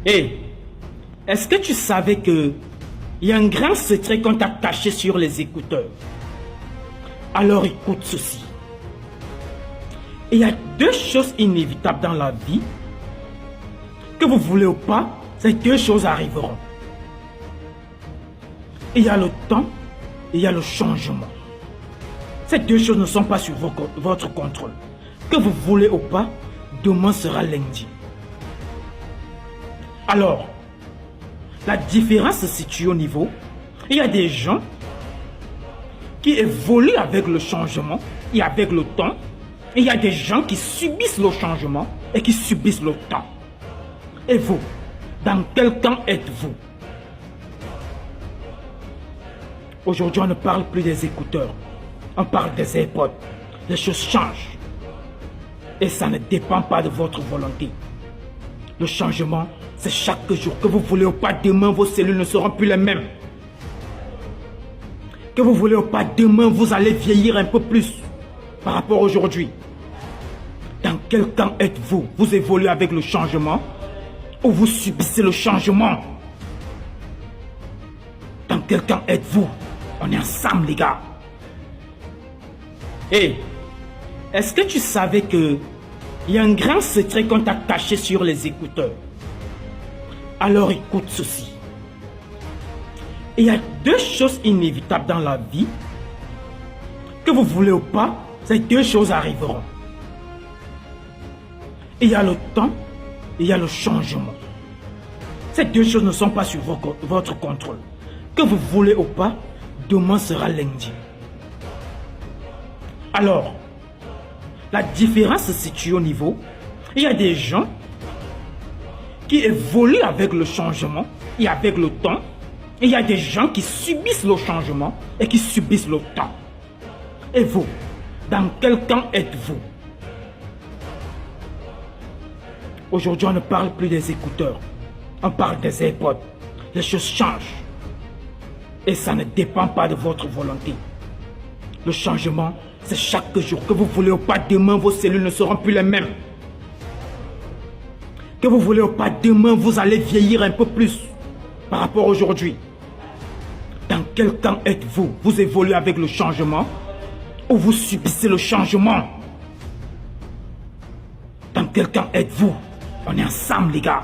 Hé, est-ce que tu savais que il y a un grand secret qu'on t'a caché sur les écouteurs? Alors écoute ceci. Il y a deux choses inévitables dans la vie. Que vous voulez ou pas, ces deux choses arriveront. Il y a le temps et il y a le changement. Ces deux choses ne sont pas sur votre contrôle. Que vous voulez ou pas, demain sera lundi. Alors, la différence se situe au niveau, il y a des gens qui évoluent avec le changement et avec le temps, et il y a des gens qui subissent le changement et qui subissent le temps. Et vous, dans quel camp êtes-vous? Aujourd'hui, on ne parle plus des écouteurs, on parle des AirPods. Les choses changent. Et ça ne dépend pas de votre volonté. Le changement, c'est chaque jour. Que vous voulez ou pas, demain, vos cellules ne seront plus les mêmes. Que vous voulez ou pas, demain, vous allez vieillir un peu plus par rapport à aujourd'hui. Dans quel camp êtes-vous? Vous évoluez avec le changement ou vous subissez le changement? Dans quel camp êtes-vous? On est ensemble, les gars. Hé, est-ce que tu savais que il y a un grand secret qu'on t'a caché sur les écouteurs? Alors écoute ceci. Il y a deux choses inévitables dans la vie. Que vous voulez ou pas, ces deux choses arriveront. Il y a le temps et il y a le changement. Ces deux choses ne sont pas sur votre contrôle. Que vous voulez ou pas, demain sera lundi. Alors, la différence se situe au niveau, il y a des gens qui évoluent avec le changement et avec le temps, et il y a des gens qui subissent le changement et qui subissent le temps. Et vous, dans quel camp êtes-vous? Aujourd'hui, on ne parle plus des écouteurs, on parle des AirPods. Les choses changent. Et ça ne dépend pas de votre volonté. Le changement, c'est chaque jour. Que vous voulez ou pas, demain, vos cellules ne seront plus les mêmes. Que vous voulez ou pas, demain, vous allez vieillir un peu plus par rapport à aujourd'hui. Dans quel camp êtes-vous? Vous évoluez avec le changement ou vous subissez le changement? Dans quel camp êtes-vous? On est ensemble, les gars.